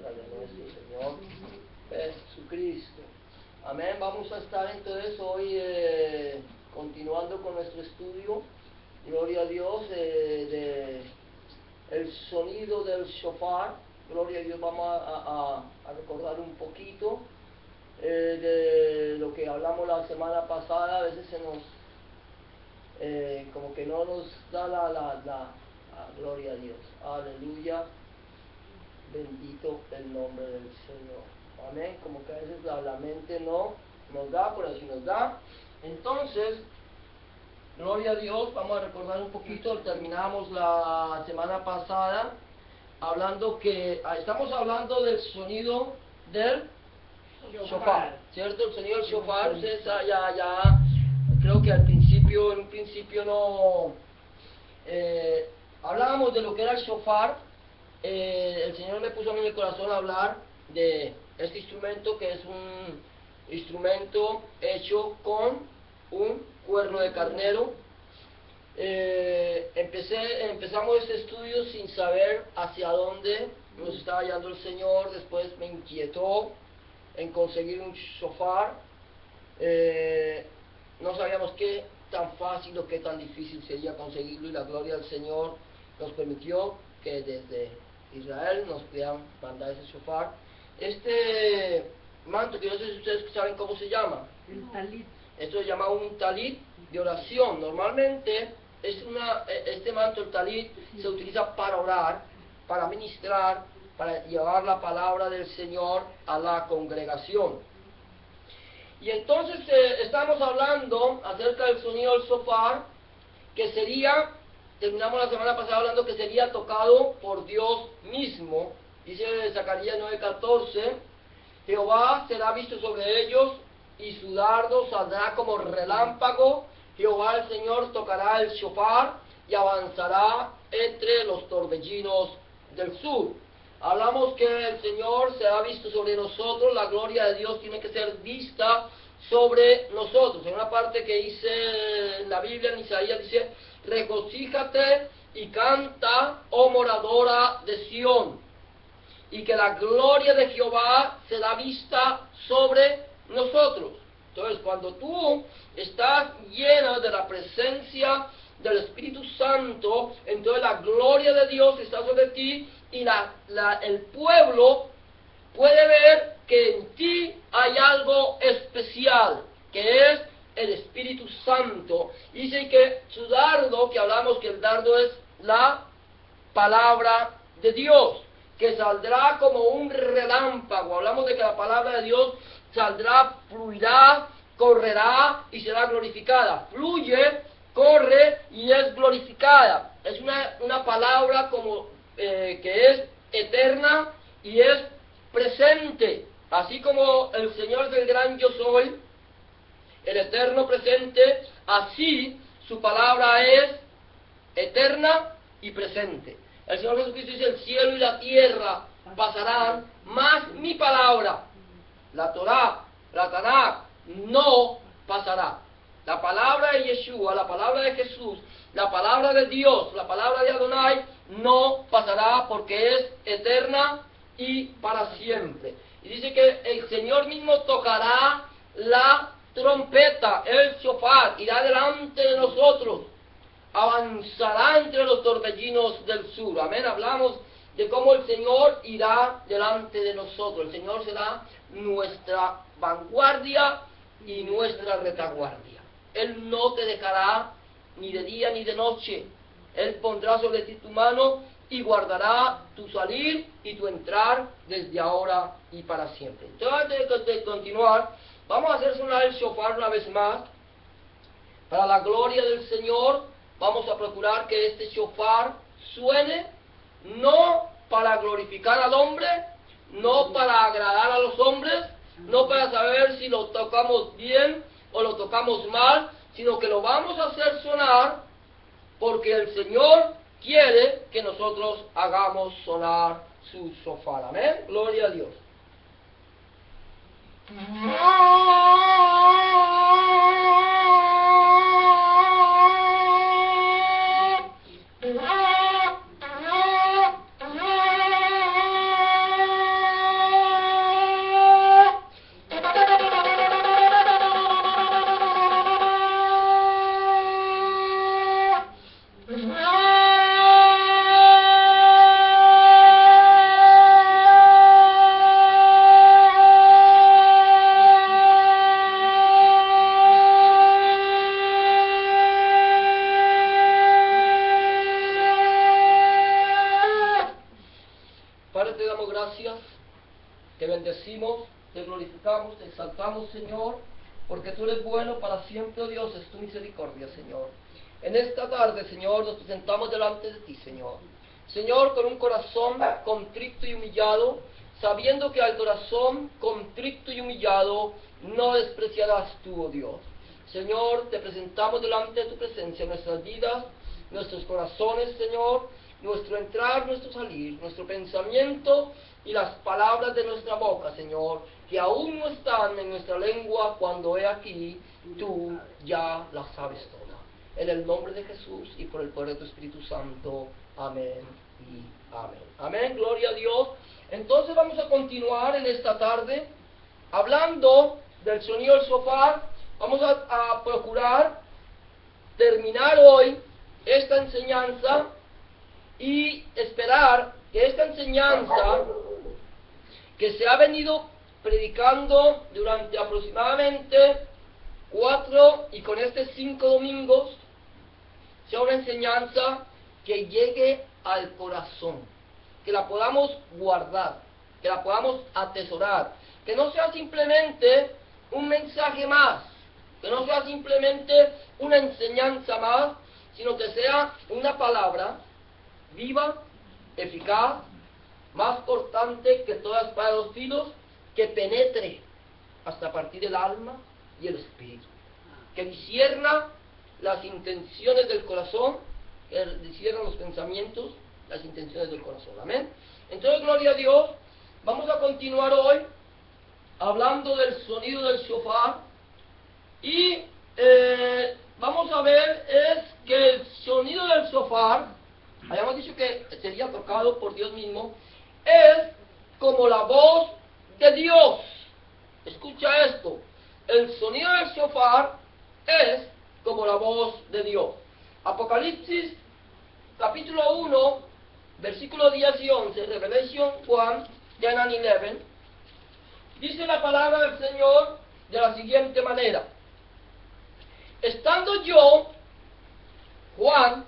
la de nuestro Señor Jesucristo. Amén. Vamos a estar entonces hoy continuando con nuestro estudio, gloria a Dios, de el sonido del shofar. Gloria a Dios. Vamos a recordar un poquito de lo que hablamos la semana pasada. A veces se nos como que no nos da la gloria a Dios. Aleluya. Bendito el nombre del Señor. Amén. Como que a veces la mente no nos da, pero si nos da. Entonces, gloria a Dios. Vamos a recordar un poquito. Terminamos la semana pasada hablando que estamos hablando del sonido del shofar, ¿cierto? El sonido del shofar. Ustedes ya creo que en un principio no hablábamos de lo que era el shofar. El Señor me puso a mí en el corazón a hablar de este instrumento, que es un instrumento hecho con un cuerno de carnero. Empezamos este estudio sin saber hacia dónde nos estaba llevando el Señor. Después me inquietó en conseguir un shofar. No sabíamos qué tan fácil o qué tan difícil sería conseguirlo, y la gloria del Señor nos permitió que desde Israel nos pudieran mandar ese shofar. Este manto, que no sé si ustedes saben cómo se llama. El talit. Esto se llama un talit de oración. Normalmente este manto, el talit, se utiliza para orar, para ministrar, para llevar la palabra del Señor a la congregación. Y entonces estamos hablando acerca del sonido del shofar, que terminamos la semana pasada hablando que sería tocado por Dios mismo. Dice Zacarías 9:14, Jehová será visto sobre ellos, y su dardo saldrá como relámpago. Jehová el Señor tocará el shofar y avanzará entre los torbellinos del sur. Hablamos que el Señor será visto sobre nosotros. La gloria de Dios tiene que ser vista sobre nosotros. En una parte que dice en la Biblia, en Isaías, dice: regocíjate y canta, oh moradora de Sión, y que la gloria de Jehová será vista sobre nosotros. Entonces, cuando tú estás lleno de la presencia del Espíritu Santo, entonces la gloria de Dios está sobre ti, y el pueblo puede ver que en ti hay algo especial, que es el Espíritu Santo. Dice que su dardo, que hablamos que el dardo es la palabra de Dios, que saldrá como un relámpago. Hablamos de que la palabra de Dios saldrá, fluirá, correrá y será glorificada. Fluye, corre y es glorificada. Es una palabra como que es eterna y es presente. Así como el Señor es el gran yo soy, el eterno presente, así su palabra es eterna y presente. El Señor Jesucristo dice: el cielo y la tierra pasarán, mas mi palabra, la Torá, la Tanakh, no pasará. La palabra de Yeshua, la palabra de Jesús, la palabra de Dios, la palabra de Adonai, no pasará, porque es eterna y para siempre. Y dice que el Señor mismo tocará la trompeta, el shofar, irá delante de nosotros, avanzará entre los torbellinos del sur. Amén. Hablamos de cómo el Señor irá delante de nosotros. El Señor será nuestra vanguardia y nuestra retaguardia. Él no te dejará ni de día ni de noche. Él pondrá sobre ti tu mano y guardará tu salir y tu entrar desde ahora y para siempre. Entonces, antes de continuar, vamos a hacer sonar el shofar una vez más. Para la gloria del Señor, vamos a procurar que este shofar suene, no para glorificar al hombre, no para agradar a los hombres, no para saber si lo tocamos bien o lo tocamos mal, sino que lo vamos a hacer sonar porque el Señor quiere que nosotros hagamos sonar su shofar. Amén. Gloria a Dios. gracias, te bendecimos, te glorificamos, te exaltamos, Señor, porque tú eres bueno para siempre, oh Dios, es tu misericordia, Señor. En esta tarde, Señor, nos presentamos delante de ti, Señor. Señor, con un corazón contrito y humillado, sabiendo que al corazón contrito y humillado no despreciarás tú, oh Dios. Señor, te presentamos delante de tu presencia nuestras vidas, nuestros corazones, Señor, nuestro entrar, nuestro salir, nuestro pensamiento y las palabras de nuestra boca, Señor, que aún no están en nuestra lengua cuando he aquí, tú ya las sabes todas. En el nombre de Jesús y por el poder de tu Espíritu Santo. Amén y amén. Amén, gloria a Dios. Entonces vamos a continuar en esta tarde hablando del sonido del shofar. Vamos a procurar terminar hoy esta enseñanza y esperar que esta enseñanza que se ha venido predicando durante aproximadamente 4 y con 5 domingos sea una enseñanza que llegue al corazón, que la podamos guardar, que la podamos atesorar, que no sea simplemente un mensaje más, que no sea simplemente una enseñanza más, sino que sea una palabra viva, eficaz, más cortante que toda espada de 2 filos, que penetre hasta partir el alma y el espíritu, que discierna las intenciones del corazón, que discierna los pensamientos, las intenciones del corazón. Amén. Entonces, gloria a Dios, vamos a continuar hoy hablando del sonido del shofar y vamos a ver es que el sonido del shofar, habíamos dicho que sería tocado por Dios mismo, es como la voz de Dios. Escucha esto, el sonido del shofar es como la voz de Dios. Apocalipsis capítulo 1 versículo 10 y 11, Revelation 1, 10 and 11, dice la palabra del Señor de la siguiente manera: estando yo, Juan,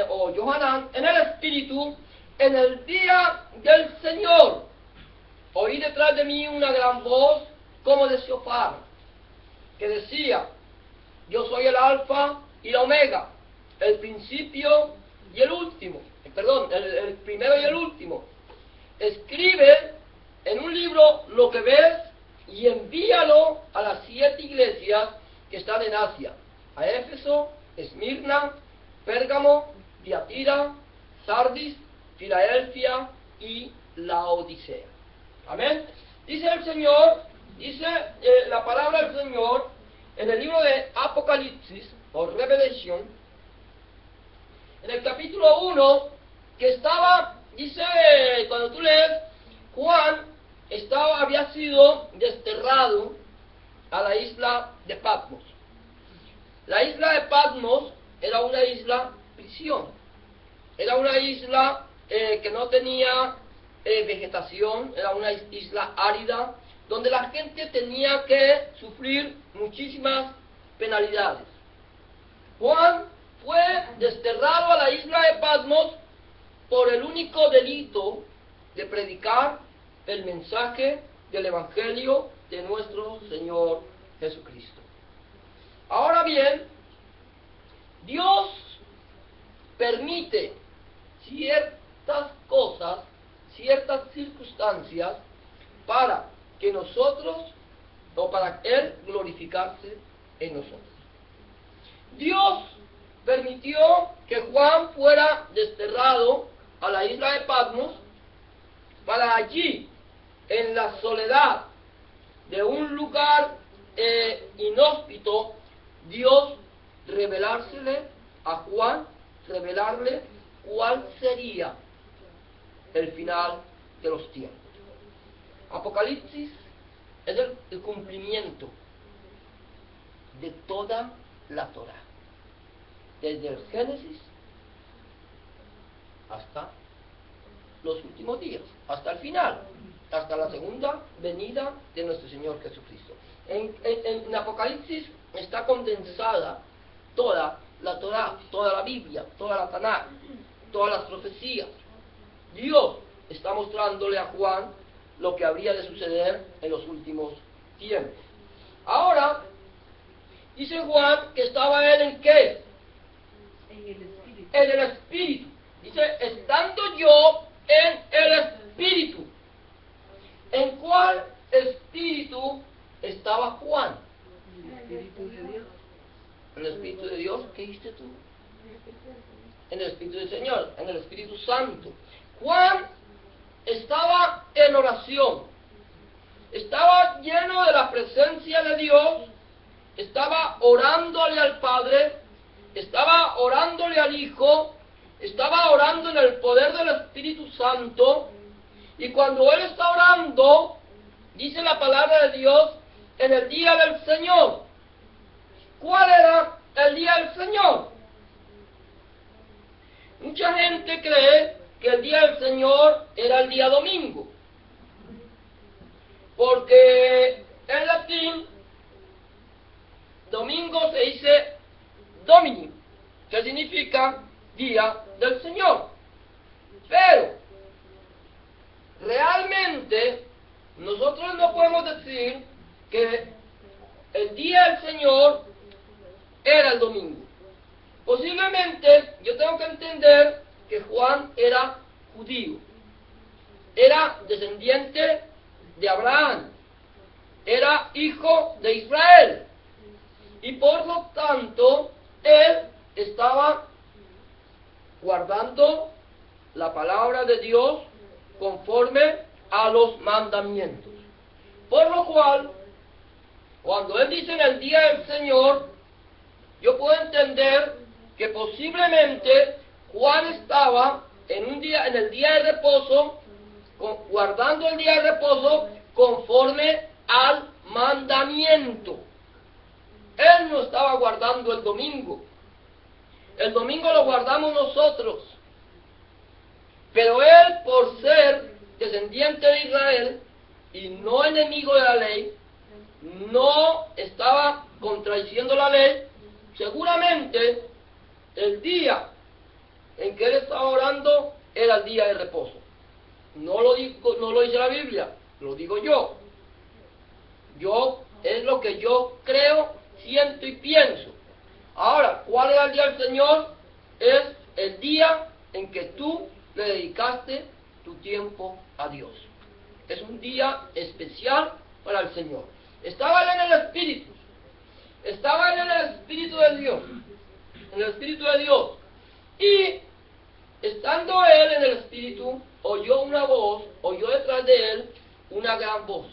o Johanán, en el Espíritu, en el día del Señor, oí detrás de mí una gran voz como de shofar, que decía: yo soy el Alfa y la Omega, el principio y el último, el primero y el último. Escribe en un libro lo que ves y envíalo a las 7 iglesias que están en Asia: a Éfeso, Esmirna, Pérgamo, Tiatira, Sardis, Filadelfia y Laodicea. Amén. Dice el Señor, dice la palabra del Señor en el libro de Apocalipsis o Revelation, en el capítulo 1, que estaba, dice, cuando tú lees, Juan había sido desterrado a la isla de Patmos. La isla de Patmos era una isla prisión, era una isla que no tenía vegetación, era una isla árida, donde la gente tenía que sufrir muchísimas penalidades. Juan fue desterrado a la isla de Patmos por el único delito de predicar el mensaje del Evangelio de nuestro Señor Jesucristo. Ahora bien, Dios permite ciertas cosas, ciertas circunstancias para que nosotros, o para Él glorificarse en nosotros. Dios permitió que Juan fuera desterrado a la isla de Patmos para allí, en la soledad de un lugar inhóspito, Dios revelársele a Juan, revelarle cuál sería el final de los tiempos. Apocalipsis es el cumplimiento de toda la Torá, desde el Génesis hasta los últimos días, hasta el final, hasta la segunda venida de nuestro Señor Jesucristo. En Apocalipsis está condensada toda la Torá, toda la Biblia, toda la Tanakh, todas las profecías. Dios está mostrándole a Juan lo que habría de suceder en los últimos tiempos. Ahora, dice Juan que estaba él en ¿qué? En el espíritu. En el Espíritu. Dice, estando yo en el Espíritu. ¿En cuál espíritu estaba Juan? En el espíritu de Dios. ¿En el Espíritu de Dios? ¿Qué dijiste tú? En el Espíritu del Señor, en el Espíritu Santo. Juan estaba en oración, estaba lleno de la presencia de Dios, estaba orándole al Padre, estaba orándole al Hijo, estaba orando en el poder del Espíritu Santo, y cuando él está orando, dice la palabra de Dios, en el día del Señor. ¿Cuál era el día del Señor? Mucha gente cree que el día del Señor era el día domingo, porque en latín domingo se dice Domini, que significa día del Señor. Pero realmente nosotros no podemos decir que el día del Señor era el domingo. Posiblemente yo tengo que entender que Juan era judío, era descendiente de Abraham, era hijo de Israel, y por lo tanto él estaba guardando la palabra de Dios conforme a los mandamientos. Por lo cual, cuando él dice en el día del Señor, yo puedo entender que posiblemente Juan estaba en el día de reposo, guardando el día de reposo conforme al mandamiento. Él no estaba guardando el domingo. El domingo lo guardamos nosotros. Pero él, por ser descendiente de Israel y no enemigo de la ley, no estaba contradiciendo la ley, seguramente el día en que él estaba orando era el día de reposo. No lo dice la Biblia, lo digo yo. Es lo que yo creo, siento y pienso. Ahora, ¿cuál era el día del Señor? Es el día en que tú le dedicaste tu tiempo a Dios. Es un día especial para el Señor. Estaba él en el Espíritu. Estaba él en el Espíritu de Dios. En el Espíritu de Dios. Y estando él en el Espíritu, oyó una voz, oyó detrás de él una gran voz.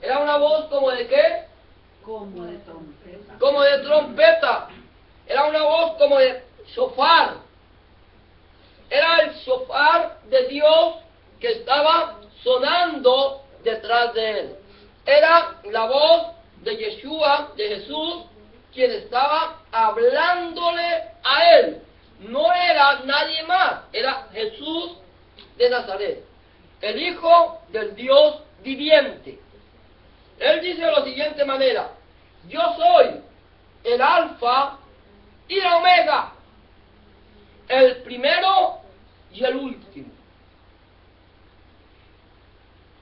Era una voz como de ¿qué? Como de trompeta. Como de trompeta. Era una voz como de shofar. Era el shofar de Dios que estaba sonando detrás de él. Era la voz de Yeshua, de Jesús, quien estaba hablándole a él. No era nadie más, era Jesús de Nazaret, el Hijo del Dios viviente. Él dice de la siguiente manera: yo soy el Alfa y la Omega, el primero y el último.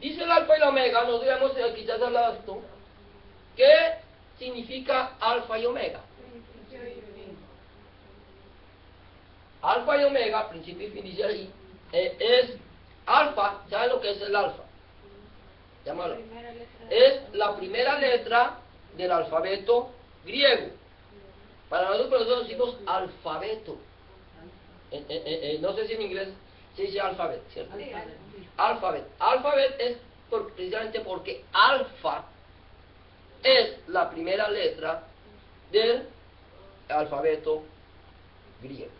Dice el Alfa y la Omega, nos debemos quizás hablar de esto. ¿Qué significa Alfa y Omega? Alfa y Omega, principio y fin, dice ahí, es Alfa. ¿Saben lo que es el Alfa? Llámalo. Es la primera letra del alfabeto griego. Para nosotros decimos alfabeto. No sé si en inglés se dice alfabet, ¿cierto? Alfabet. Alfabet es precisamente porque alfa es la primera letra del alfabeto griego.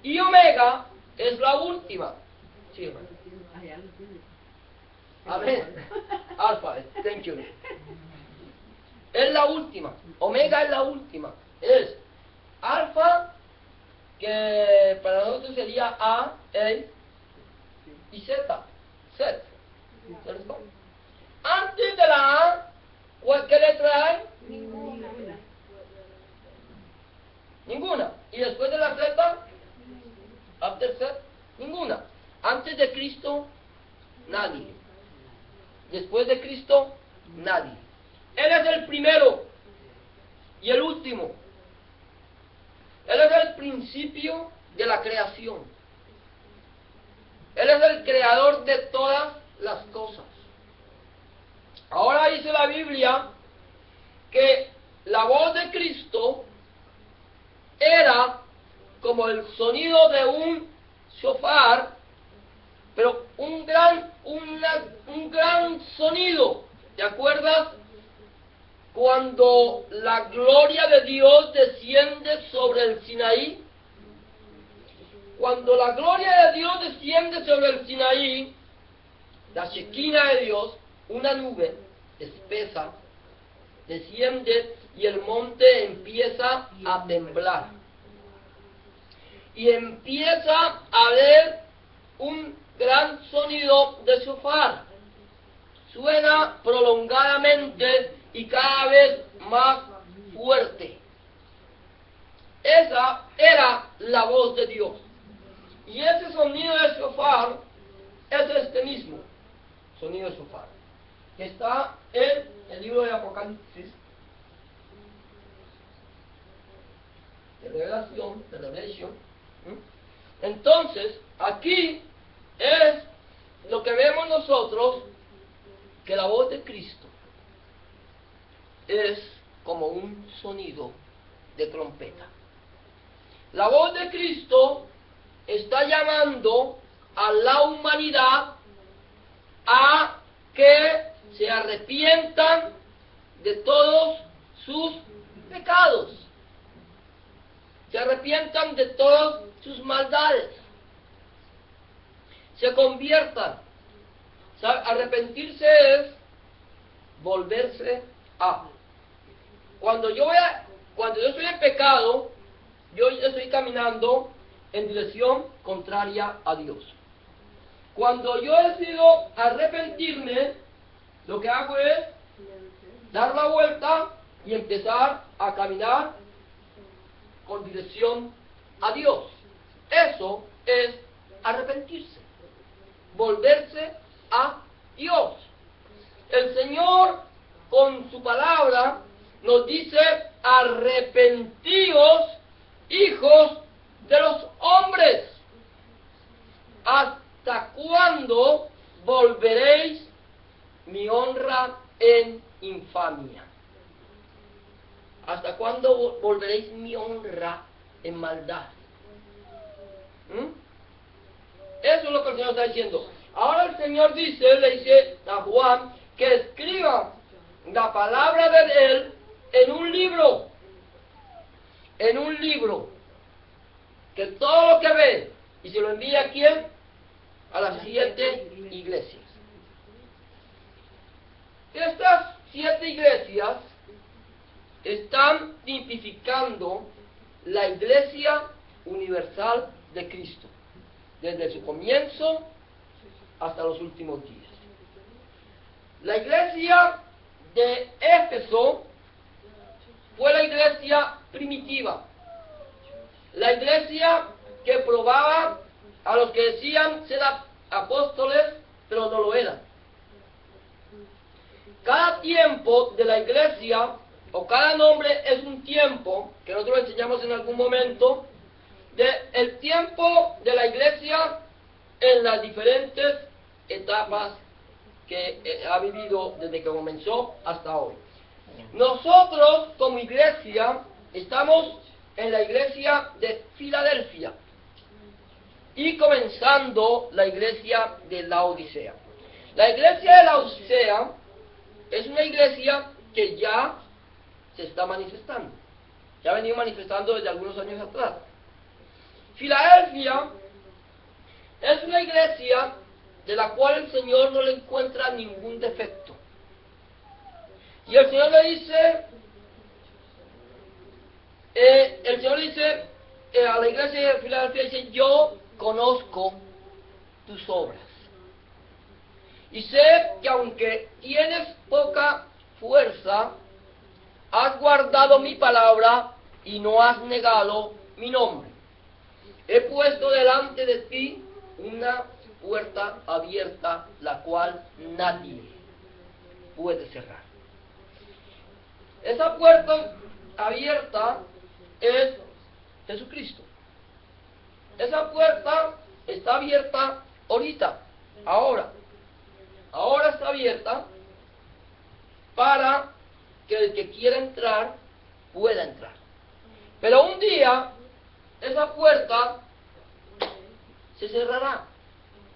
Y omega es la última. Sí, hermano. Amén. Alphabet, thank you. Es la última. Omega es la última. Es alfa, que para nosotros sería A, E y Z. Z. ¿Cierto? Antes de la A, ¿qué letra hay? Ninguna. Ninguna. Y después de la Z, after Z, ninguna. Antes de Cristo, nadie. Después de Cristo, nadie. Él es el primero y el último. Él es el principio de la creación. Él es el creador de todas las cosas. Ahora dice la Biblia que la voz de Cristo era como el sonido de un shofar, pero un gran sonido. ¿Te acuerdas? Cuando la gloria de Dios desciende sobre el Sinaí. Cuando la gloria de Dios desciende sobre el Sinaí, la Shekinah de Dios, una nube espesa, desciende y el monte empieza a temblar. Y empieza a haber un gran sonido de shofar. Suena prolongadamente y cada vez más fuerte. Esa era la voz de Dios. Y ese sonido de shofar es este mismo sonido de shofar, que está en el libro de Apocalipsis, de Revelación, de Revelation. Entonces, aquí es lo que vemos nosotros, que la voz de Cristo es como un sonido de trompeta. La voz de Cristo está llamando a la humanidad a que se arrepientan de todos sus pecados, se arrepientan de todas sus maldades, se conviertan. Arrepentirse es volverse a. Cuando yo estoy en pecado, yo estoy caminando en dirección contraria a Dios. Cuando yo decido arrepentirme, lo que hago es dar la vuelta y empezar a caminar con dirección a Dios. Eso es arrepentirse, volverse a Dios. El Señor, con su palabra, nos dice: arrepentíos, hijos de los hombres. ¿Hasta cuándo volveréis mi honra en infamia? ¿Hasta cuándo volveréis mi honra en maldad? Eso es lo que el Señor está diciendo. Ahora el Señor le dice a Juan que escriba la palabra de Él en un libro. En un libro. Que todo lo que ve, y se lo envía a quién? A las 7 iglesias. Estas 7 iglesias están tipificando la iglesia universal de Cristo, desde su comienzo hasta los últimos días. La iglesia de Éfeso fue la iglesia primitiva, la iglesia que probaba a los que decían ser apóstoles, pero no lo eran. Cada tiempo de la iglesia, o cada nombre, es un tiempo, que nosotros enseñamos en algún momento, el tiempo de la iglesia en las diferentes etapas que ha vivido desde que comenzó hasta hoy. Nosotros, como iglesia, estamos en la iglesia de Filadelfia y comenzando la iglesia de Laodicea. La iglesia de Laodicea es una iglesia que ya se está manifestando, ya ha venido manifestando desde algunos años atrás. Filadelfia es una iglesia de la cual el Señor no le encuentra ningún defecto. Y el Señor le dice, a la iglesia de Filadelfia, dice: yo conozco tus obras. Y sé que aunque tienes poca fuerza, has guardado mi palabra y no has negado mi nombre. He puesto delante de ti una puerta abierta, la cual nadie puede cerrar. Esa puerta abierta es Jesucristo. Esa puerta está abierta ahorita, ahora. Ahora está abierta para que el que quiera entrar pueda entrar. Pero un día esa puerta se cerrará.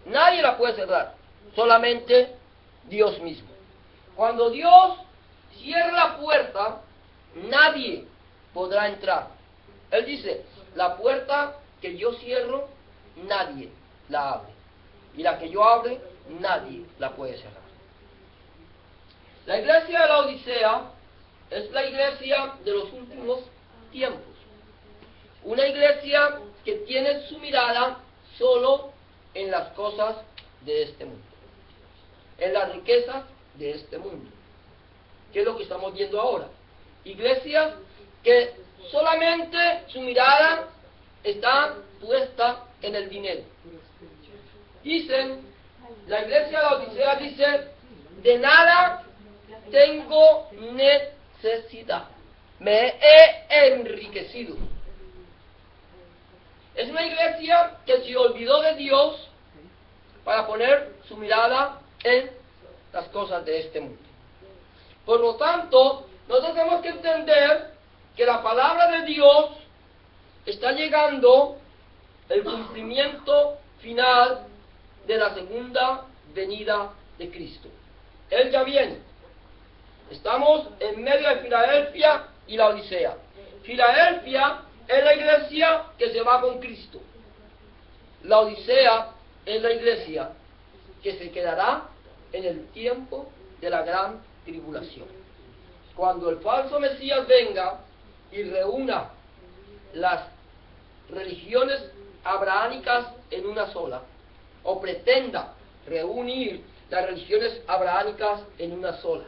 Nadie la puede cerrar, solamente Dios mismo. Cuando Dios cierre la puerta, nadie podrá entrar. Él dice, la puerta que yo cierro, nadie la abre. Y la que yo abre, nadie la puede cerrar. La iglesia de la Odisea es la iglesia de los últimos tiempos. Una iglesia que tiene su mirada solo en las cosas de este mundo, en las riquezas de este mundo. ¿Qué es lo que estamos viendo ahora? Iglesias que solamente su mirada está puesta en el dinero. Dicen, la iglesia de la Odisea dice, de nada tengo necesidad, me he enriquecido. Es una iglesia que se olvidó de Dios para poner su mirada en las cosas de este mundo. Por lo tanto, nosotros tenemos que entender que la palabra de Dios está llegando el cumplimiento final de la segunda venida de Cristo. Él ya viene. Estamos en medio de Filadelfia y la Odisea. Filadelfia es la iglesia que se va con Cristo. La Odisea es la iglesia que se quedará en el tiempo de la gran tribulación. Cuando el falso Mesías venga y reúna las religiones abrahámicas en una sola, o pretenda reunir las religiones abrahámicas en una sola,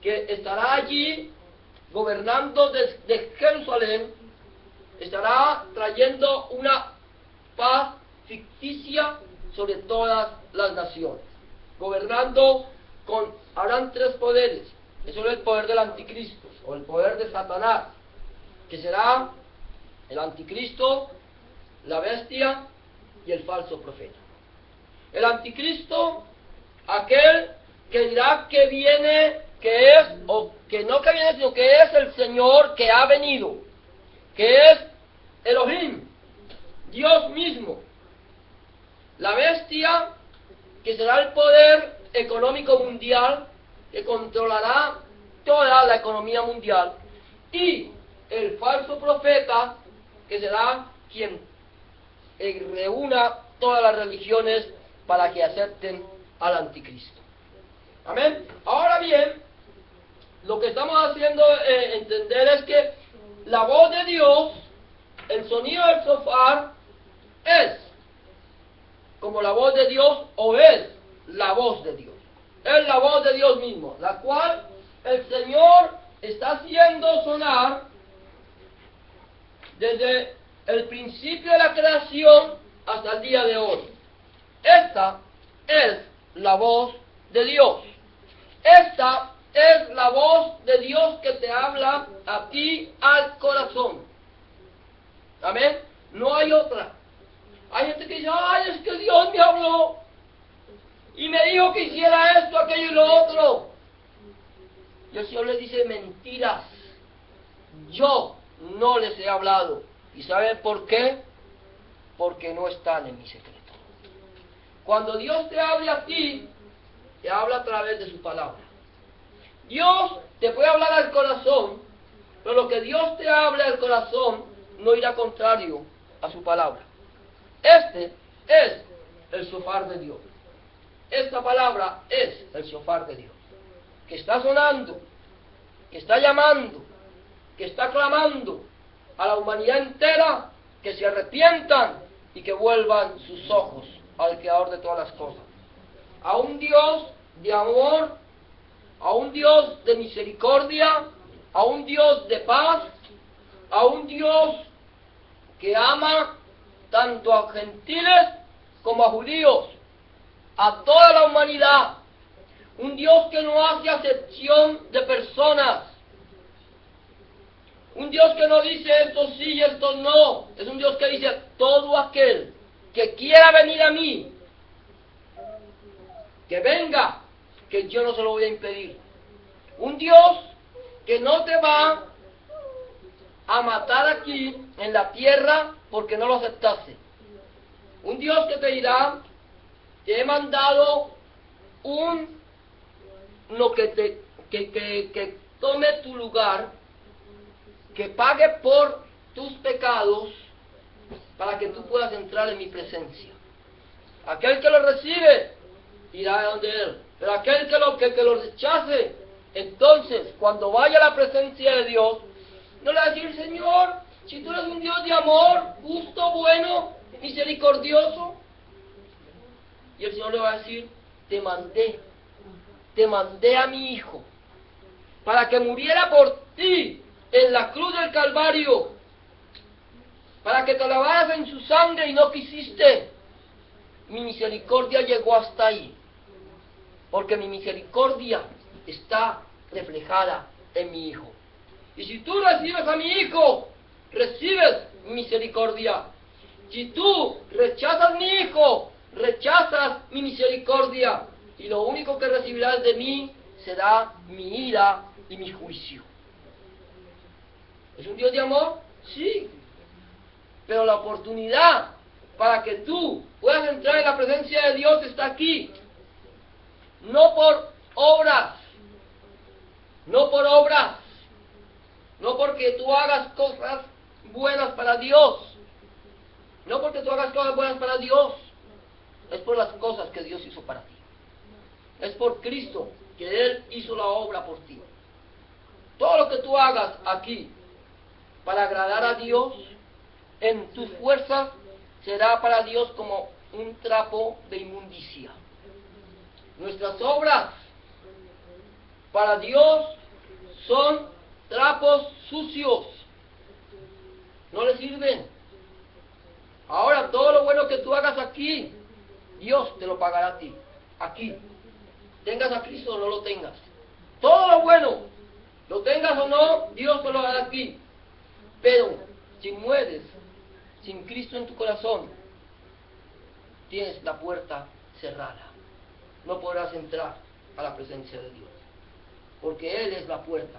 que estará allí gobernando desde Jerusalén, estará trayendo una paz ficticia sobre todas las naciones, gobernando habrán tres poderes. Eso es el poder del anticristo, o el poder de Satanás, que será el anticristo, la bestia y el falso profeta. El anticristo, aquel que dirá que viene, que es, o que no que viene, sino que es el Señor que ha venido, que es Elohim, Dios mismo. La bestia, que será el poder económico mundial, que controlará toda la economía mundial, y el falso profeta, que será quien reúna todas las religiones para que acepten al anticristo. Amén. Ahora bien, lo que estamos haciendo entender es que la voz de Dios, el sonido del shofar, es como la voz de Dios, o es la voz de Dios. Es la voz de Dios mismo, la cual el Señor está haciendo sonar desde el principio de la creación hasta el día de hoy. Esta es la voz de Dios. Esta es la voz de Dios que te habla a ti al corazón. Amén. No hay otra. Hay gente que dice, ay, es que Dios me habló y me dijo que hiciera esto, aquello y lo otro. Y el Señor les dice, mentiras. Yo no les he hablado. ¿Y saben por qué? Porque no están en mi secreto. Cuando Dios te hable a ti, te habla a través de su palabra. Dios te puede hablar al corazón, pero lo que Dios te hable al corazón no irá contrario a su palabra. Este es el shofar de Dios. Esta palabra es el shofar de Dios, que está sonando, que está llamando, que está clamando a la humanidad entera que se arrepientan y que vuelvan sus ojos al Creador de todas las cosas, a un Dios de amor, a un Dios de misericordia, a un Dios de paz, a un Dios que ama tanto a gentiles como a judíos, a toda la humanidad. Un Dios que no hace acepción de personas. Un Dios que no dice esto sí y esto no. Es un Dios que dice todo aquel que quiera venir a mí, que venga, que yo no se lo voy a impedir. Un Dios que no te va a matar aquí en la tierra porque no lo aceptaste. Un Dios que te dirá, te he mandado uno que tome tu lugar, que pague por tus pecados para que tú puedas entrar en mi presencia. Aquel que lo recibe irá a donde él, pero aquel que lo rechace, entonces cuando vaya a la presencia de Dios, no le va a decir: Señor, si tú eres un Dios de amor, justo, bueno, misericordioso. Y el Señor le va a decir: te mandé a mi Hijo para que muriera por ti en la cruz del Calvario, para que te lavaras en su sangre y no quisiste. Mi misericordia llegó hasta ahí, porque mi misericordia está reflejada en mi Hijo. Y si tú recibes a mi Hijo, recibes misericordia. Si tú rechazas mi Hijo, rechazas mi misericordia. Y lo único que recibirás de mí será mi ira y mi juicio. ¿Es un Dios de amor? Sí. Pero la oportunidad para que tú puedas entrar en la presencia de Dios está aquí. No por obras. No por obras. No porque tú hagas cosas buenas para Dios. No porque tú hagas cosas buenas para Dios. Es por las cosas que Dios hizo para ti. Es por Cristo, que Él hizo la obra por ti. Todo lo que tú hagas aquí para agradar a Dios, en tus fuerzas, será para Dios como un trapo de inmundicia. Nuestras obras para Dios son trapos sucios. No le sirven. Ahora, todo lo bueno que tú hagas aquí, Dios te lo pagará a ti. Aquí. Tengas a Cristo o no lo tengas. Todo lo bueno, lo tengas o no, Dios te lo dará aquí. Pero, si mueres sin Cristo en tu corazón, tienes la puerta cerrada. No podrás entrar a la presencia de Dios. Porque Él es la puerta.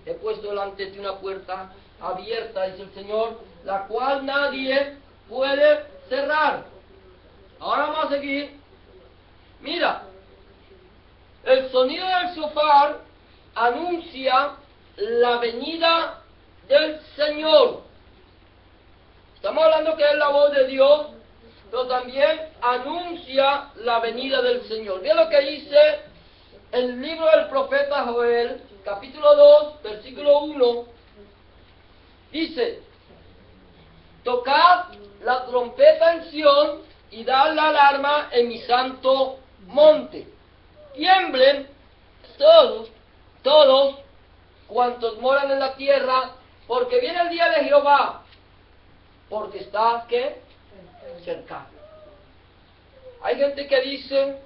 He puesto delante de ti una puerta abierta, dice el Señor, la cual nadie puede cerrar. Ahora vamos a seguir. Mira, el sonido del shofar anuncia la venida del Señor. Estamos hablando que es la voz de Dios, pero también anuncia la venida del Señor. Mira lo que dice el libro del profeta Joel, capítulo 2, versículo 1. Dice: tocad la trompeta en Sión y dad la alarma en mi santo monte. Tiemblen todos cuantos moran en la tierra, porque viene el día de Jehová, porque está, ¿qué? Cercano. Hay gente que dice: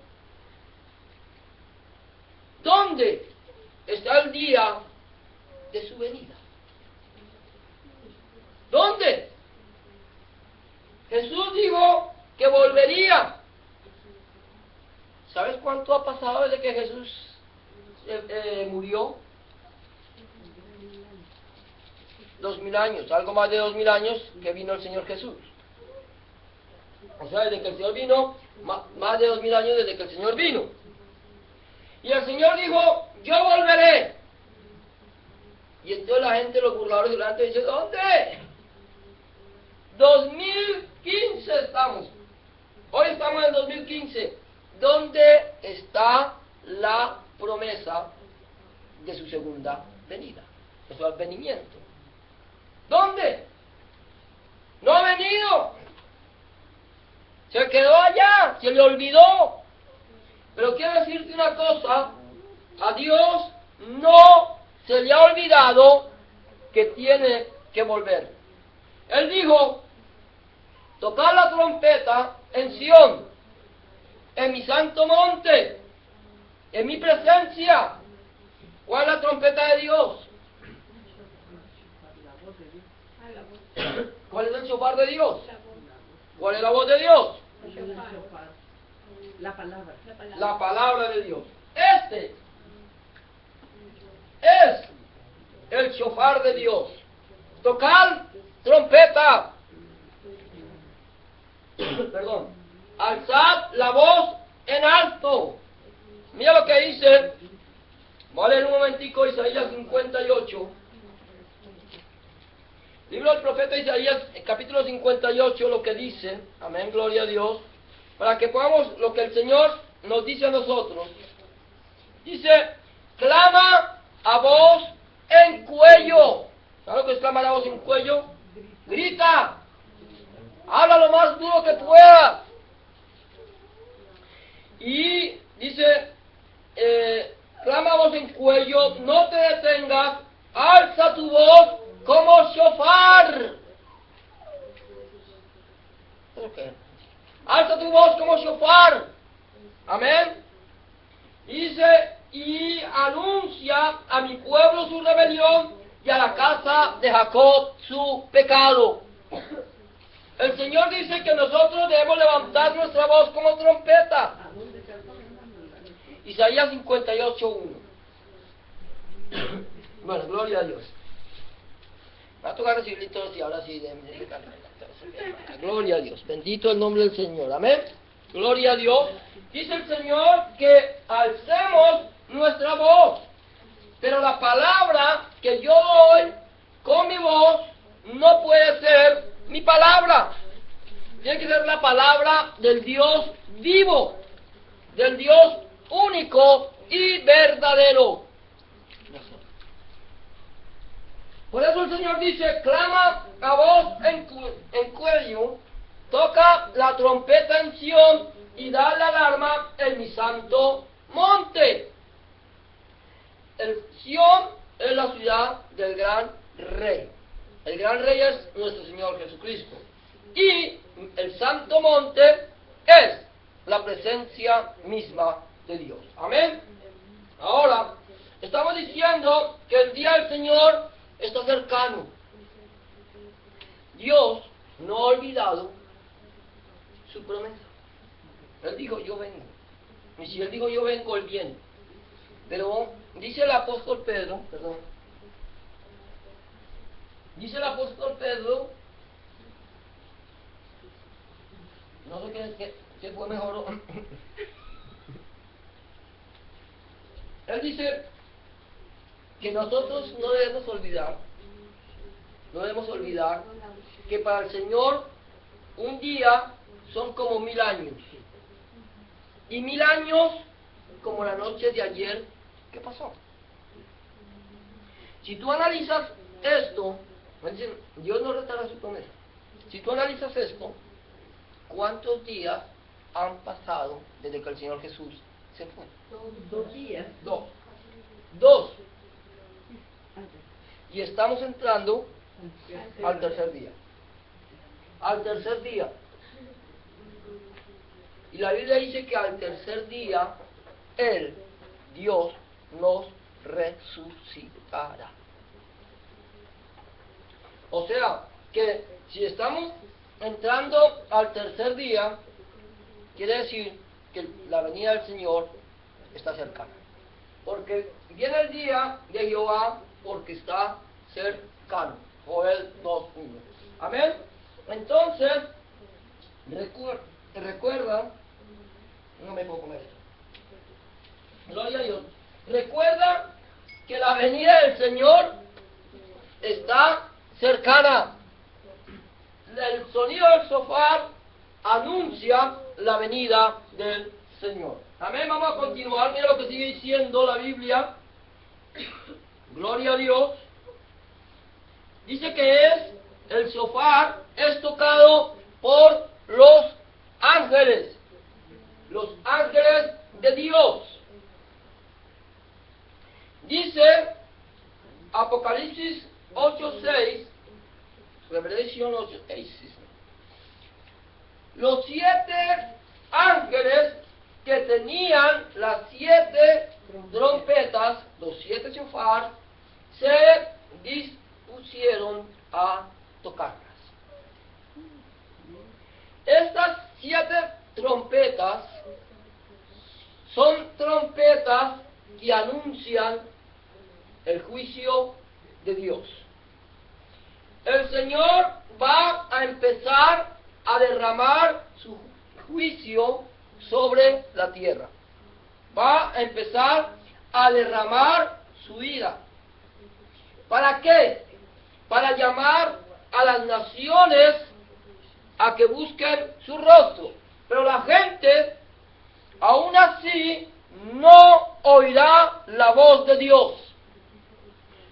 ¿dónde está el día de su venida? ¿Dónde? Jesús dijo que volvería. ¿Sabes cuánto ha pasado desde que Jesús murió? 2000 años, algo más de 2000 años que vino el Señor Jesús. O sea, desde que el Señor vino, más de 2000 años desde que el Señor vino. Y el Señor dijo: yo volveré. Y entonces la gente, los burladores delante, dice: ¿dónde? 2015 estamos. Hoy estamos en 2015. ¿Dónde está la promesa de su segunda venida, de su advenimiento? ¿Dónde? No ha venido. Se quedó allá, se le olvidó. Pero quiero decirte una cosa: a Dios no se le ha olvidado que tiene que volver. Él dijo: tocad la trompeta en Sión, en mi santo monte, en mi presencia. ¿Cuál es la trompeta de Dios? La voz de Dios. ¿Cuál es el shofar de Dios? ¿Cuál es la voz de Dios? El shofar. La palabra. La palabra de Dios. Este es el shofar de Dios. Tocar trompeta. Perdón. Alzad la voz en alto. Mira lo que dice. Voy a leer un momentico Isaías 58. Libro del profeta Isaías, capítulo 58, lo que dice. Amén, gloria a Dios. Para que podamos lo que el Señor nos dice a nosotros. Dice, clama a voz en cuello. ¿Sabes lo que es clamar a voz en cuello? Grita. Habla lo más duro que puedas. Y dice, clama a voz en cuello, no te detengas, alza tu voz como shofar. Okay. Alza tu voz como shofar. Amén. Dice, y anuncia a mi pueblo su rebelión y a la casa de Jacob su pecado. El Señor dice que nosotros debemos levantar nuestra voz como trompeta. Isaías 58:1. Bueno, gloria a Dios. Va a tocar recibir todos y ahora sí. Gloria a Dios. Bendito el nombre del Señor. Amén. Gloria a Dios. Dice el Señor que alcemos nuestra voz. Pero la palabra que yo doy con mi voz no puede ser mi palabra. Tiene que ser la palabra del Dios vivo, del Dios único y verdadero. Por eso el Señor dice, clama a voz en cuello, toca la trompeta en Sión y da la alarma en mi santo monte. El Sión es la ciudad del gran rey. El gran rey es nuestro Señor Jesucristo. Y el santo monte es la presencia misma de Dios. Amén. Ahora, estamos diciendo que el día del Señor está cercano. Dios no ha olvidado su promesa. Él dijo, yo vengo. Y si Él dijo, yo vengo, Él viene. Pero dice el apóstol Pedro, dice el apóstol Pedro, no sé qué fue mejor. Él dice que nosotros no debemos olvidar que para el Señor un día son como 1000 años. Y 1000 años como la noche de ayer. ¿Qué pasó? Si tú analizas esto, Dios no retará su promesa. Si tú analizas esto, ¿cuántos días han pasado desde que el Señor Jesús se fue? 2 días. Dos. Y estamos entrando al tercer día. Al tercer día. Y la Biblia dice que al tercer día, Él, Dios, nos resucitará. O sea, que si estamos entrando al tercer día, quiere decir que la venida del Señor está cercana. Porque viene el día de Jehová porque está cercano. Joel 2:1. Amén. Entonces, recuerda, no me puedo comer esto. Gloria a Dios. Recuerda que la venida del Señor está cercana. El sonido del shofar anuncia la venida del Señor. Amén. Vamos a continuar. Mira lo que sigue diciendo la Biblia. Gloria a Dios. Dice que el shofar es tocado por los ángeles de Dios. Dice Apocalipsis 8:6, Revelation 8:6, los 7 ángeles que tenían las 7 trompetas, los 7 shofar, se dispusieron a tocarlas. Estas 7 trompetas son trompetas que anuncian el juicio de Dios. El Señor va a empezar a derramar su juicio sobre la tierra. Va a empezar a derramar su ira. ¿Para qué? Para llamar a las naciones a que busquen su rostro. Pero la gente, aún así, no oirá la voz de Dios.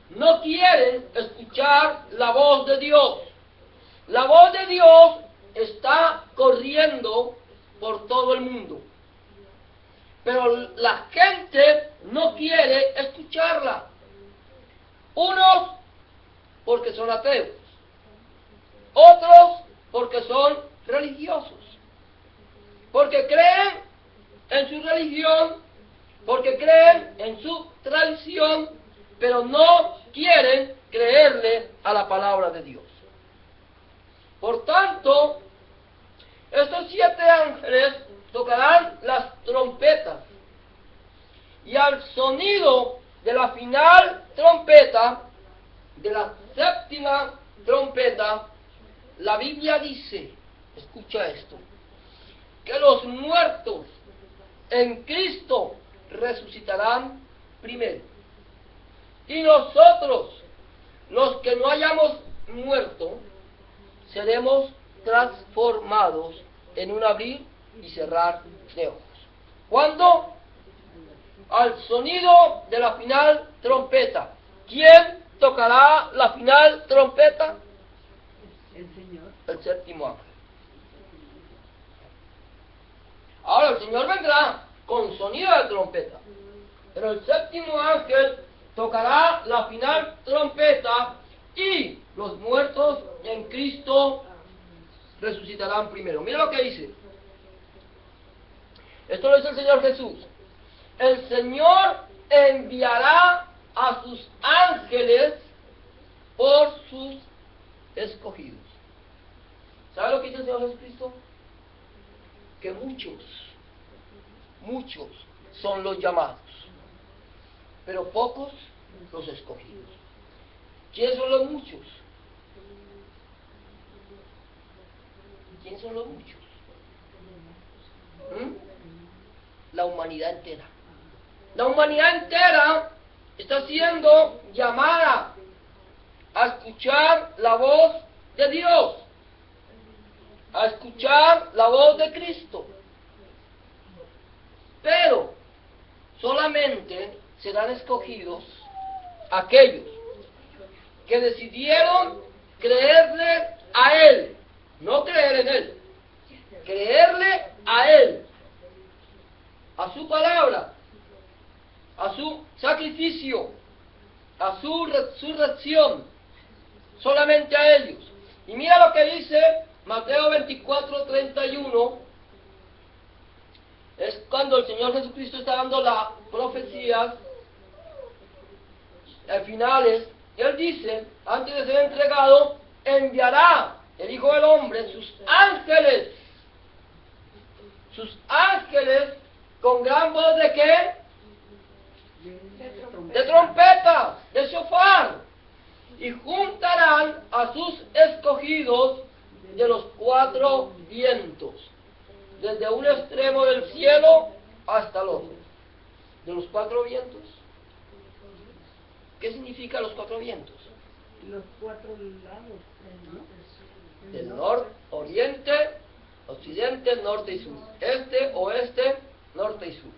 No quieren escuchar la voz de Dios. La voz de Dios está corriendo por todo el mundo. Pero la gente no quiere escucharla. Unos porque son ateos. Otros porque son religiosos. Porque creen en su religión, porque creen en su tradición, pero no quieren creerle a la palabra de Dios. Por tanto, estos 7 ángeles tocarán las trompetas, y al sonido de la final trompeta, de la 7ª trompeta, la Biblia dice, escucha esto, que los muertos en Cristo resucitarán primero. Y nosotros, los que no hayamos muerto, seremos transformados en un abrir y cerrar de ojos. ¿Cuándo? Al sonido de la final trompeta. ¿Quién tocará la final trompeta? El Señor. El 7º ángel. Ahora el Señor vendrá con sonido de trompeta, pero el 7º ángel tocará la final trompeta y los muertos en Cristo resucitarán primero. Mira lo que dice. Esto lo dice el Señor Jesús. El Señor enviará a sus ángeles por sus escogidos. ¿Sabe lo que dice el Señor Jesucristo? Que muchos son los llamados, pero pocos los escogidos. ¿Quiénes son los muchos? ¿Quiénes son los muchos? La humanidad entera. La humanidad entera está siendo llamada a escuchar la voz de Dios, a escuchar la voz de Cristo. Pero solamente serán escogidos aquellos que decidieron creerle a Él, no creer en Él, creerle a Él, a su palabra, a su sacrificio, a su resurrección, solamente a ellos. Y mira lo que dice Mateo 24:31, es cuando el Señor Jesucristo está dando las profecías finales. Él dice, antes de ser entregado, enviará el Hijo del Hombre sus ángeles con gran voz de ¿qué? De trompeta, de shofar, y juntarán a sus escogidos de los 4 vientos, desde un extremo del cielo hasta el otro. ¿De los 4 vientos? ¿Qué significa los 4 vientos? Los 4 lados. Del norte, oriente, occidente, norte y sur. Este, oeste, norte y sur.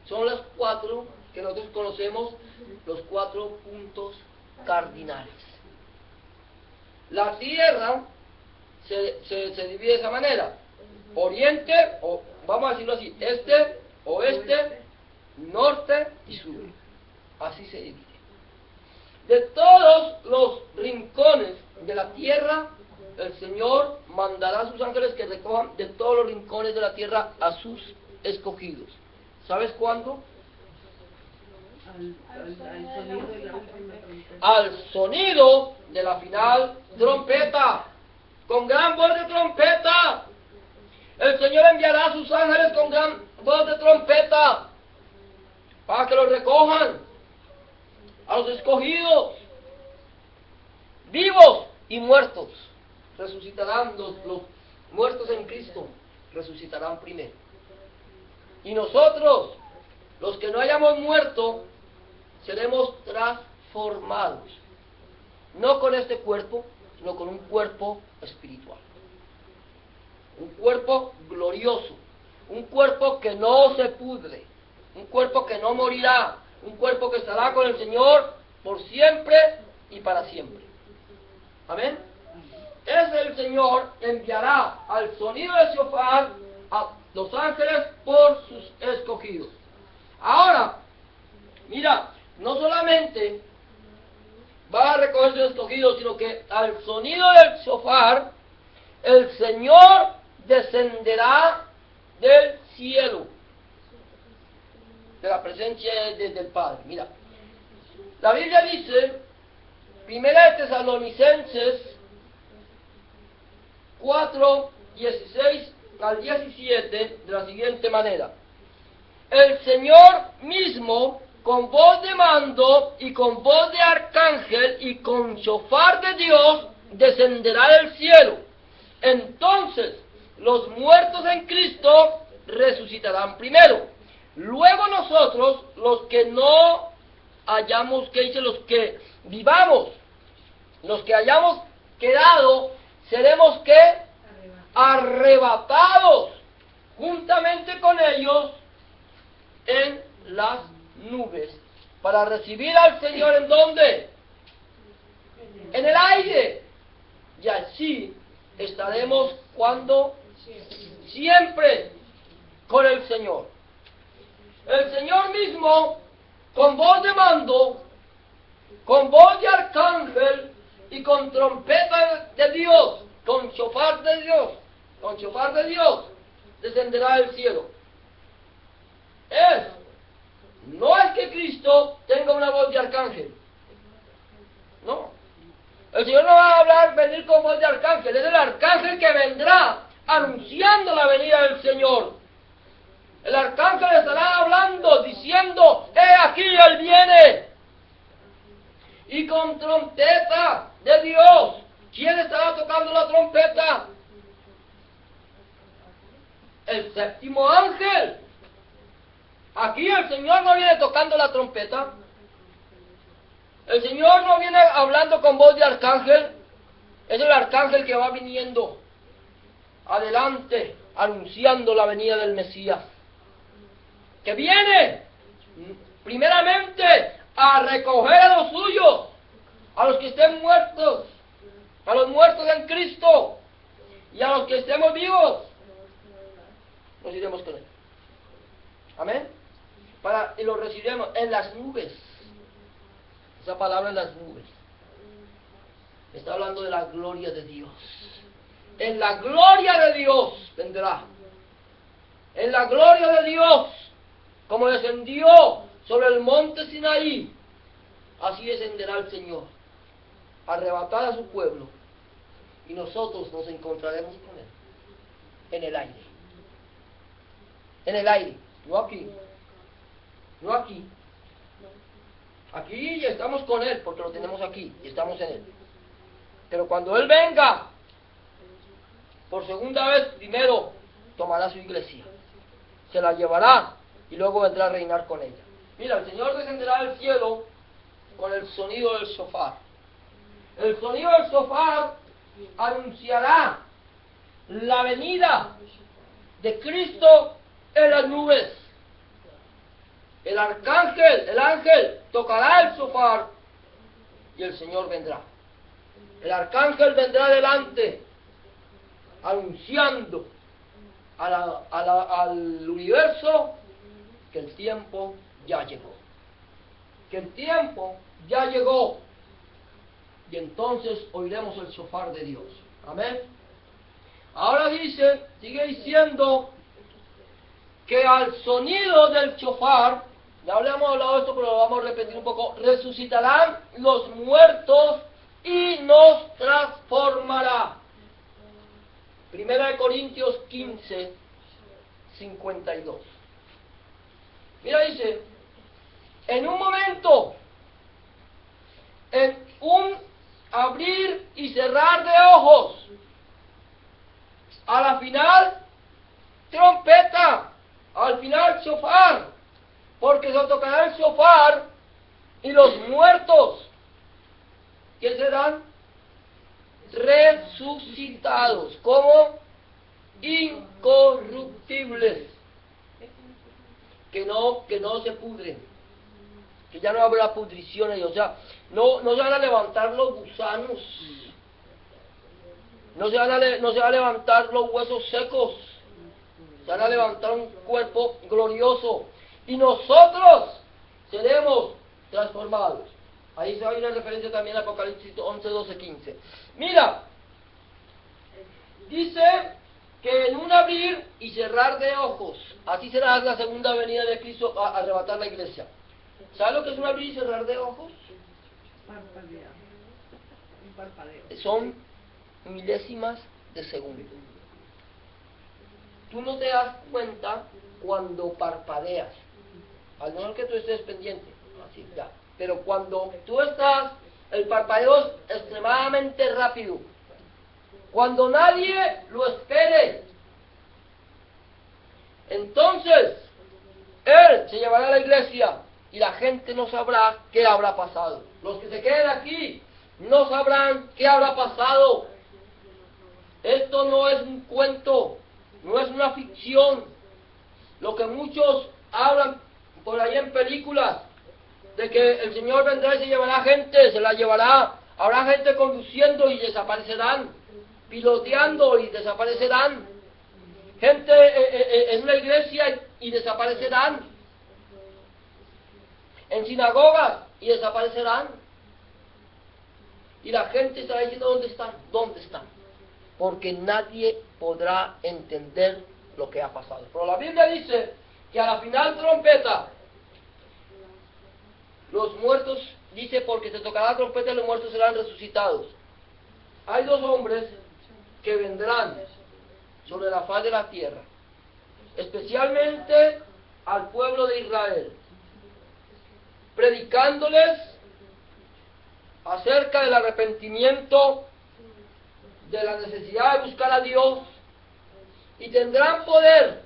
Son las 4 que nosotros conocemos, los 4 puntos cardinales. La tierra se divide de esa manera. Oriente, o vamos a decirlo así, este, oeste, norte y sur. Así se divide. De todos los rincones de la tierra el Señor mandará a sus ángeles que recojan de todos los rincones de la tierra a sus escogidos. ¿Sabes cuándo? Al sonido de la última trompeta. Al sonido de la final trompeta, con gran voz de trompeta. El Señor enviará a sus ángeles con gran voz de trompeta para que los recojan a los escogidos, vivos y muertos. Resucitarán los muertos en Cristo, resucitarán primero. Y nosotros, los que no hayamos muerto, seremos transformados. No con este cuerpo, sino con un cuerpo espiritual. Un cuerpo glorioso. Un cuerpo que no se pudre. Un cuerpo que no morirá. Un cuerpo que estará con el Señor por siempre y para siempre. Amén. El Señor enviará al sonido del shofar a los ángeles por sus escogidos. Ahora, mira, no solamente va a recoger sus escogidos, sino que al sonido del shofar, el Señor descenderá del cielo, de la presencia del Padre. Mira, la Biblia dice, 1 Tesalonicenses 4, 16 al 17, de la siguiente manera: el Señor mismo, con voz de mando y con voz de arcángel y con shofar de Dios, descenderá del cielo. Entonces los muertos en Cristo resucitarán primero. Luego nosotros, los que no hayamos, ¿qué dice? Los que vivamos, los que hayamos quedado, seremos ¿qué? Arrebatados juntamente con ellos en las nubes, para recibir al Señor. ¿En dónde? En el aire. Y así estaremos cuando siempre con el Señor. El Señor mismo, con voz de mando, con voz de arcángel y con trompeta de Dios, con shofar de Dios, descenderá del cielo. No es que Cristo tenga una voz de arcángel. No. El Señor no va a venir con voz de arcángel. Es el arcángel que vendrá anunciando la venida del Señor. El arcángel estará hablando, diciendo: ¡he aquí, Él viene! Y con trompeta de Dios. ¿Quién estará tocando la trompeta? El séptimo ángel. Aquí el Señor no viene tocando la trompeta. El Señor no viene hablando con voz de arcángel. Es el arcángel que va viniendo adelante, anunciando la venida del Mesías, que viene primeramente a recoger a los suyos, a los que estén muertos, a los muertos en Cristo, y a los que estemos vivos nos iremos con Él. Amén. Y lo recibiremos en las nubes. Esa palabra, en las nubes, está hablando de la gloria de Dios. En la gloria de Dios vendrá. En la gloria de Dios, como descendió sobre el monte Sinaí, así descenderá el Señor, arrebatar a su pueblo, y nosotros nos encontraremos con Él en el aire. En el aire, no aquí. No aquí. Aquí ya estamos con Él, porque lo tenemos aquí, y estamos en Él. Pero cuando Él venga, por segunda vez, primero tomará su iglesia, se la llevará, y luego vendrá a reinar con ella. Mira, el Señor descenderá del cielo con el sonido del shofar. El sonido del shofar anunciará la venida de Cristo en las nubes. El ángel tocará el shofar y el Señor vendrá. El arcángel vendrá delante, anunciando al universo que el tiempo ya llegó. Que el tiempo ya llegó. Y entonces oiremos el shofar de Dios. Amén. Ahora dice, sigue diciendo que al sonido del shofar, ya habíamos hablado de esto, pero lo vamos a repetir un poco, resucitarán los muertos y nos transformará. Primera de Corintios 15, 52. Mira, dice, en un momento, en un abrir y cerrar de ojos, a la final, trompeta, al final shofar, porque se tocará el shofar y los muertos, ¿qué serán? Resucitados, como incorruptibles, que no se pudren, que ya no habrá pudrición, o sea, no se van a levantar los gusanos, no se va a levantar los huesos secos, se van a levantar un cuerpo glorioso, y nosotros seremos transformados. Ahí se va a ir una referencia también a Apocalipsis 11, 12, 15. Mira, dice que en un abrir y cerrar de ojos, así será la segunda venida de Cristo a arrebatar la iglesia. ¿Sabes lo que es un abrir y cerrar de ojos? Parpadear. Un parpadeo. Son milésimas de segundo. Tú no te das cuenta cuando parpadeas, al menos que tú estés pendiente, así ya. Pero cuando tú estás, el parpadeo es extremadamente rápido. Cuando nadie lo espere, entonces Él se llevará a la iglesia y la gente no sabrá qué habrá pasado. Los que se queden aquí no sabrán qué habrá pasado. Esto no es un cuento, no es una ficción. Lo que muchos hablan por ahí en películas, de que el Señor vendrá y se llevará gente, se la llevará. Habrá gente conduciendo y desaparecerán, piloteando y desaparecerán. Gente en una iglesia y desaparecerán. En sinagogas y desaparecerán. Y la gente estará diciendo, ¿dónde están? ¿Dónde están? Porque nadie podrá entender lo que ha pasado. Pero la Biblia dice que a la final trompeta, los muertos, dice, porque se tocará la trompeta y los muertos serán resucitados. Hay dos hombres que vendrán sobre la faz de la tierra, especialmente al pueblo de Israel, predicándoles acerca del arrepentimiento, de la necesidad de buscar a Dios, y tendrán poder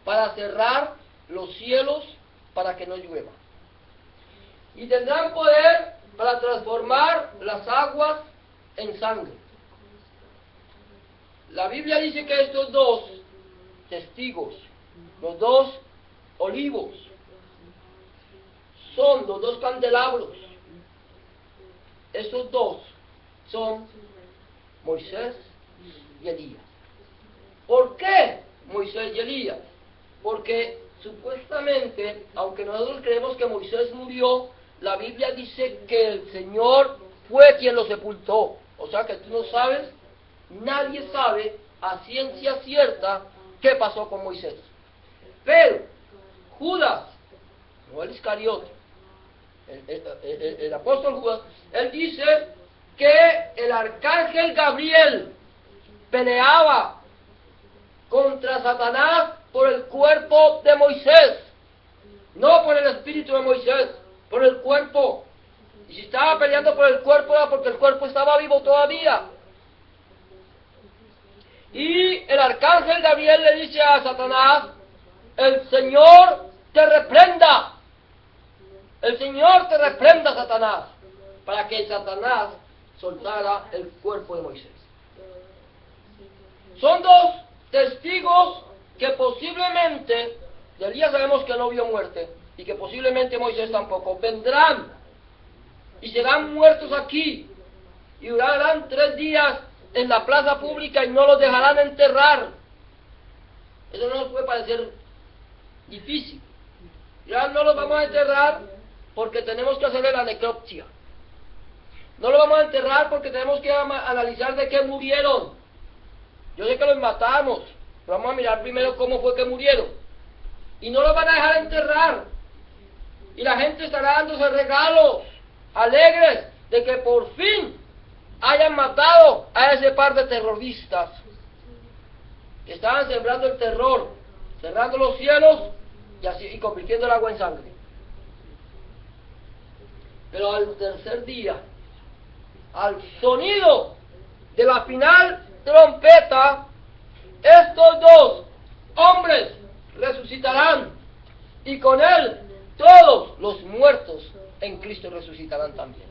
para cerrar los cielos para que no llueva, y tendrán poder para transformar las aguas en sangre. La Biblia dice que estos dos testigos, los dos olivos, son los dos candelabros. Estos dos son Moisés y Elías. ¿Por qué Moisés y Elías? Porque supuestamente, aunque nosotros creemos que Moisés murió, la Biblia dice que el Señor fue quien lo sepultó. O sea que tú no sabes, nadie sabe a ciencia cierta qué pasó con Moisés. Pero Judas, no el Iscariote, el apóstol Judas, él dice que el arcángel Gabriel peleaba contra Satanás por el cuerpo de Moisés, no por el espíritu de Moisés, por el cuerpo. Y si estaba peleando por el cuerpo era porque el cuerpo estaba vivo todavía. Y el arcángel Gabriel le dice a Satanás, el Señor te reprenda. El Señor te reprenda, Satanás, para que Satanás soltara el cuerpo de Moisés. Son dos testigos que posiblemente, de Elías sabemos que no vio muerte, y que posiblemente Moisés tampoco, vendrán y serán muertos aquí, y durarán 3 días en la plaza pública y no los dejarán enterrar. Eso no nos puede parecer difícil. Ya no los vamos a enterrar porque tenemos que hacerle la necropsia. No lo vamos a enterrar porque tenemos que analizar de qué murieron. Yo sé que los matamos, pero vamos a mirar primero cómo fue que murieron. Y no los van a dejar enterrar. Y la gente estará dándose regalos, alegres de que por fin hayan matado a ese par de terroristas que estaban sembrando el terror, cerrando los cielos y convirtiendo el agua en sangre. Pero al tercer día, al sonido de la final trompeta, estos dos hombres resucitarán, y con él todos los muertos en Cristo resucitarán también.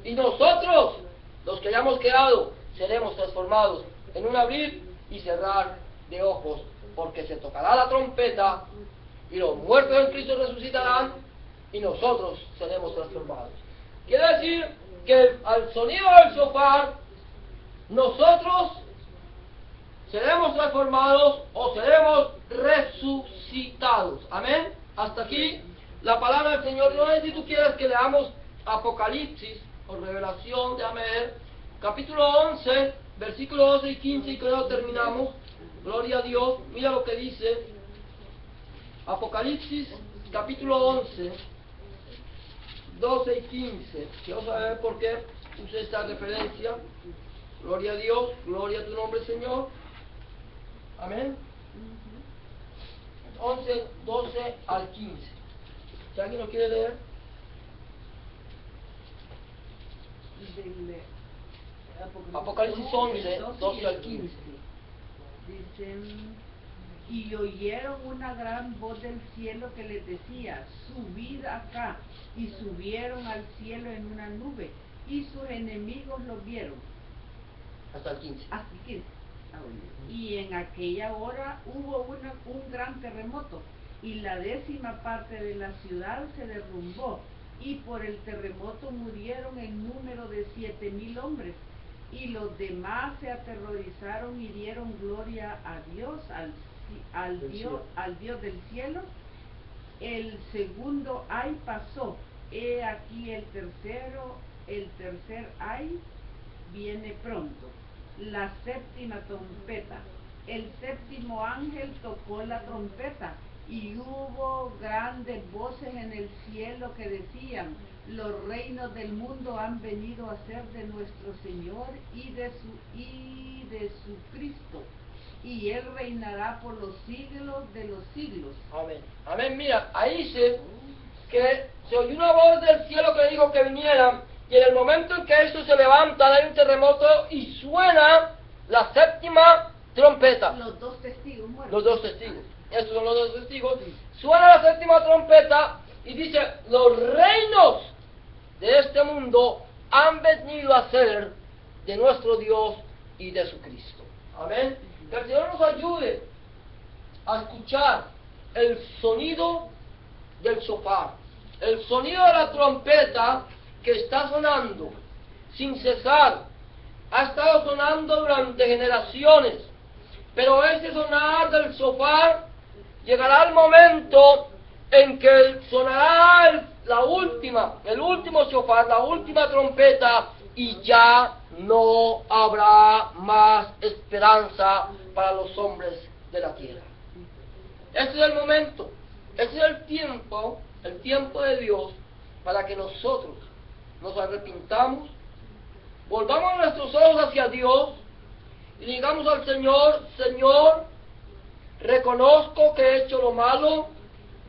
Y nosotros, los que hayamos quedado, seremos transformados en un abrir y cerrar de ojos, porque se tocará la trompeta y los muertos en Cristo resucitarán y nosotros seremos transformados. Quiere decir que al sonido del shofar nosotros seremos transformados o seremos resucitados. Amén. Hasta aquí la palabra del Señor. No sé si tú quieres que leamos Apocalipsis o Revelación, déjame ver, capítulo 11, versículos 12 y 15, y creo terminamos. Gloria a Dios. Mira lo que dice Apocalipsis capítulo 11, 12 y 15. Quiero saber por qué puse esta referencia. Gloria a Dios, gloria a tu nombre, Señor. Amén. 11, 12 al 15. Si alguien lo quiere leer. Apocalipsis 11, 12 al 15. Dicen, y oyeron una gran voz del cielo que les decía, subid acá, y subieron al cielo en una nube, y sus enemigos los vieron. Hasta el 15. Hasta el 15. Y en aquella hora hubo un gran terremoto, y la 10ª parte de la ciudad se derrumbó, y por el terremoto murieron en número de 7,000 hombres, y los demás se aterrorizaron y dieron gloria a Dios, al Dios del cielo. El segundo ay pasó, he aquí el tercer ay viene pronto. La 7ª trompeta, el 7º ángel tocó la trompeta, y hubo grandes voces en el cielo que decían, los reinos del mundo han venido a ser de nuestro Señor y de su Cristo, y Él reinará por los siglos de los siglos. Amén. Amén. Mira, ahí dice que se oyó una voz del cielo que dijo que vinieran, y en el momento en que esto se levanta, hay un terremoto y suena la 7ª trompeta. Los dos testigos muertos. Los dos testigos. Estos son los dos testigos. Suena la 7ª trompeta y dice, los reinos de este mundo han venido a ser de nuestro Dios y de su Cristo. Amén. Que el Señor nos ayude a escuchar el sonido del shofar, el sonido de la trompeta que está sonando sin cesar. Ha estado sonando durante generaciones, pero ese sonar del shofar llegará el momento en que sonará el último shofar, la última trompeta, y ya no habrá más esperanza para los hombres de la tierra. Este es el momento, este es el tiempo de Dios para que nosotros nos arrepintamos, volvamos nuestros ojos hacia Dios y digamos al Señor, Señor, reconozco que he hecho lo malo,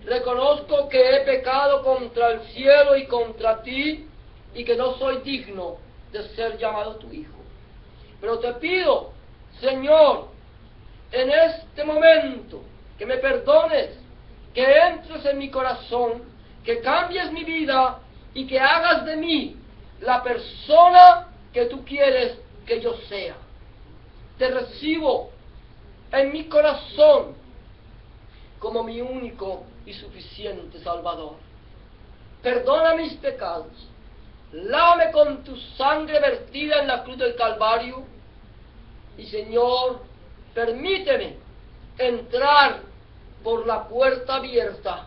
reconozco que he pecado contra el cielo y contra ti, y que no soy digno de ser llamado tu hijo. Pero te pido, Señor, en este momento, que me perdones, que entres en mi corazón, que cambies mi vida y que hagas de mí la persona que tú quieres que yo sea. Te recibo en mi corazón como mi único y suficiente Salvador. Perdona mis pecados, lávame con tu sangre vertida en la cruz del Calvario, y Señor, permíteme entrar por la puerta abierta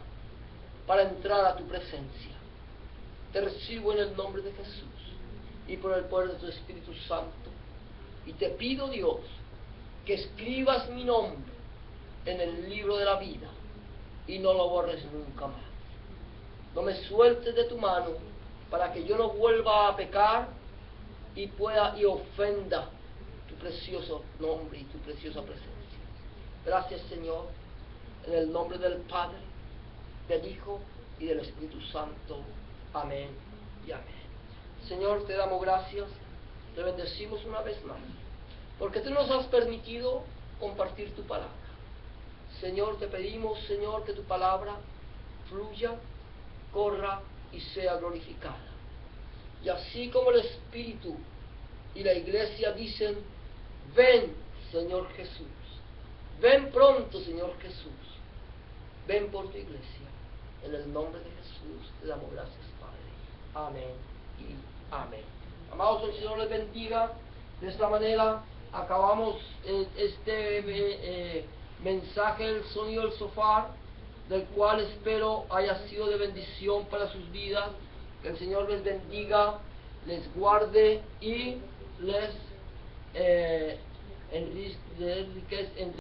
para entrar a tu presencia. Te recibo en el nombre de Jesús. y por el poder de tu Espíritu Santo. Y te pido, Dios, que escribas mi nombre en el libro de la vida y no lo borres nunca más. No me sueltes de tu mano para que yo no vuelva a pecar y ofenda tu precioso nombre y tu preciosa presencia. Gracias, Señor, en el nombre del Padre, del Hijo y del Espíritu Santo. Amén y amén. Señor, te damos gracias, te bendecimos una vez más, porque tú nos has permitido compartir tu palabra. Señor, te pedimos, Señor, que tu palabra fluya, corra y sea glorificada. Y así como el Espíritu y la Iglesia dicen, ven, Señor Jesús, ven pronto, Señor Jesús, ven por tu Iglesia. En el nombre de Jesús te damos gracias, Padre. Amén y amén. Amados, el Señor les bendiga. De esta manera acabamos este mensaje del sonido del sofá, del cual espero haya sido de bendición para sus vidas. Que el Señor les bendiga, les guarde y les enriquezca.